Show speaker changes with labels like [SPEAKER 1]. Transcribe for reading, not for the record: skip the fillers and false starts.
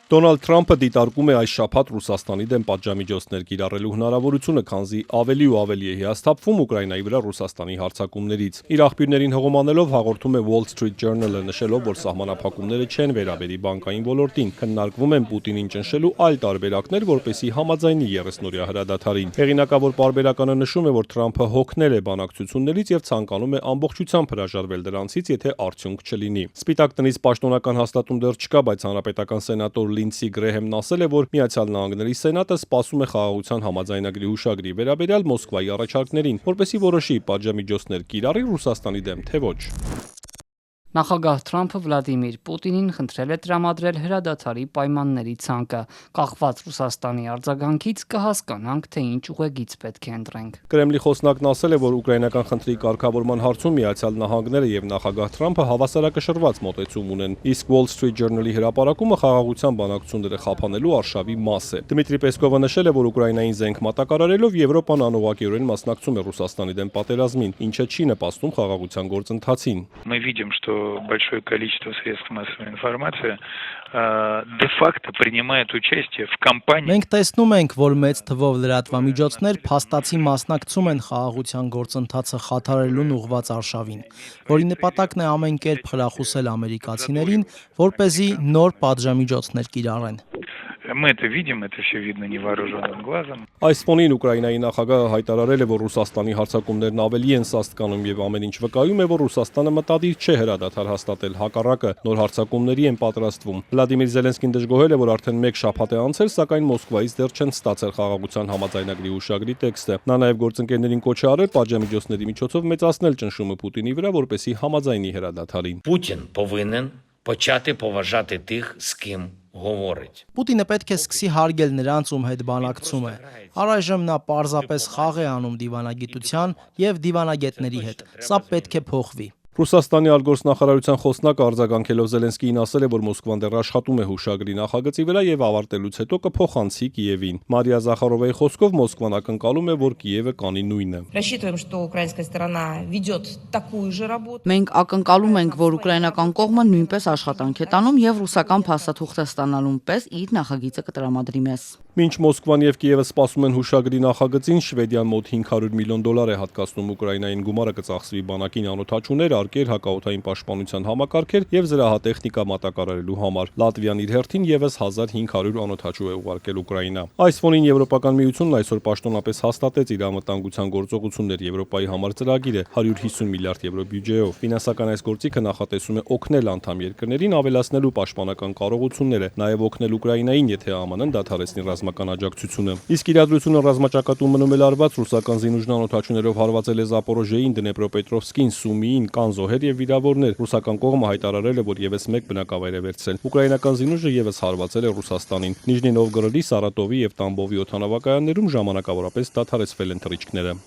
[SPEAKER 1] Դոնալդ Թրամփը դիտարկում է այս շաբաթ Ռուսաստանի դեմ պատժամիջոցներ կիրառելու հնարավորությունը, քանզի ավելի ու ավելի է հիասթափվում Ուկրաինայի վրա Ռուսաստանի հարձակումներից։ Իր աղբյուրներին հողոմանելով հաղորդում է Wall Street Journal-ը, նշելով, որ սահմանափակումները չեն վերաբերի բանկային ոլորտին, քննարկվում են Պուտինին ճնշելու այլ տարբերակներ, որպեսզի համաձայնի 30-օրյա հրադադարին։ Հեղինակավոր պարբերականը նշում է, որ Թրամփը հոգնել է բանակցություններից եւ ցանկանում է ամբողջությամբ հրաժարվել դրանցից, եթե արդյունք չլինի։ Սպիտակ տնից պաշտոնական հաստատում դեռ չկա, բայց հանրապետական սենատոր Լինսի Գրեհեմն ասել է, որ Միացյալ Նահանգների Սենատը սպասում է խաղաղության համաձայնագրի հուշագրի վերաբերյալ Մոսկվայի առաջարկներին, որպեսզի որոշի պատժամիջոցներ կիրառի Ռուսաստանի դեմ, թե ոչ։
[SPEAKER 2] Նախագահ Թրամփը Վլադիմիր Պուտինին խնդրել է տրամադրել հրադադարի պայմանների ցանկը։ Կախված Ռուսաստանի արձագանքից կհասկանանք, թե ինչ ուղեգիծ պետք է ընտրենք։
[SPEAKER 1] Կրեմլի խոսնակն ասել է, որ ուկրաինական խնդրի կարգավորման հարցում Միացյալ Նահանգները եւ նախագահ Թրամփը հավասարակշռված մոտեցում ունեն, իսկ Wall Street Journal-ի հրապարակումը խաղաղության բանակցությունները խափանելու արշավի մաս է։ Դմիտրի Պեսկովը նշել է, որ Ուկրաինային զենք մատակարարելով Եվրոպան անուղղակիորեն մասնակցում է Ռուսաստանի դեմ պատերազմին, ինչը չի նպաստում խաղաղության գործընթացին։
[SPEAKER 3] Большое количество средств массовой информации де-факто принимает участие в кампании.
[SPEAKER 4] Մենք տեսնում ենք, որ մեծ թվով լրատվամիջոցներ փաստացի մասնակցում են խաղաղության գործընթացը խաթարելուն ուղղված արշավին, որի նպատակն է ամեն կերպ խրախուսել ամերիկացիներին, որպեսզի նոր պատժամիջոցներ կիրառեն։
[SPEAKER 3] Мы это видим, это все видно невооруженным глазом.
[SPEAKER 1] Այս ֆոնին Ուկրաինայի նախագահը հայտարարել է, որ Ռուսաստանի հարձակումներն ավելի են սաստկանում եւ ամեն ինչ վկայում է, որ Ռուսաստանը մտադիր չէ հրադադար հաստատել, հակառակը նոր հարձակումների են պատրաստվում։ Վլադիմիր Զելենսկին դժգոհել է, որ արդեն 1 շաբաթ է անցել, սակայն Մոսկվայից դեռ չեն ստացել խաղաղության համաձայնագրի հուշագրի տեքստը։ Նա նաեւ գործընկերներին կոչ է արել պատժամիջոցների միջոցով մեծացնել ճնշումը Պուտինի վրա, որպեսզի համաձայնի հրադադարին։
[SPEAKER 5] Путін повинен почати поважати тих, з ким говорить.
[SPEAKER 4] Պուտինը պետք է սկսի հարգել նրանց, ում հետ բանակցում է։ Առայժմ նա պարզապես խաղ է անում դիվանագիտության եւ դիվանագետների հետ։ Սա պետք է փոխվի։
[SPEAKER 1] Ռուսաստանի արտգործնախարարության խոսնակը արձագանքելով Զելենսկիին ասել է, որ Մոսկվան դեռ աշխատում է հուշագրի նախագծի վրա եւ ավարտելուց հետո կփոխանցի Կիևին։ Մարիա Զախարովայի խոսքով Մոսկվան ակնկալում է, որ Կիևը կանի նույնը։
[SPEAKER 6] Մենք ակնկալում ենք, որ ուկրաինական կողմը նույնպես աշխատանք է տանում եւ ռուսական փաստաթուղթ է ստանալուն պես իր նախագիծը կտրամադրի մեզ։
[SPEAKER 1] Մինչ Մոսկվան եւ Կիևը սպասում են հուշագրի նախագծին, Շվեդիան մոտ $500 միլիոն է հատկացնում Ուկրաինային, գումարը կծախսվի բանակին անօթաչուներ, արկեր, հակաօդային պաշտպանության համակարգեր եւ զրահատեխնիկա մատակարարելու համար։ Լատվիան իր հերթին եւս 1500 անօթաչու է ուղարկել Ուկրաինա։ Այս ֆոնին Եվրոպական միությունն այսօր պաշտոնապես հաստատեց իր անվտանգության գործողություններ Եվրոպայի համար ծրագիրը 150 միլիարդ եվրո բյուջեով։ Ֆինանսական այս գործիքը նախատեսում է օգնել անդամ երկրներին ավելացնելու պաշտպանական կարողությունները, նաեւ օգնել Ուկրաինային, եթե ԱՄՆ-ն դադարեցնի ռազմական աջակցությունը։ Իսկ իրադրությունը ռազմաճակատում մնում է լարված, ռուսական զինուժն անօթաչուներով հարվածել է Զապորոժիեին, Դնեպրոպետրովսկին, Սումիին, կան զոհեր եւ վիրավորներ։ Ռուսական կողմը հայտարարել է, որ եւս 1 բնակավայր է վերցրել։ Ուկրաինական զինուժը եւս հարվածել է Ռուսաստանին։ Նիժնի Նովգորոդի, Սարատովի եւ Տամբովի օդանավակայաններում ժամանակավորապես դադարեցվել են թռիչքները։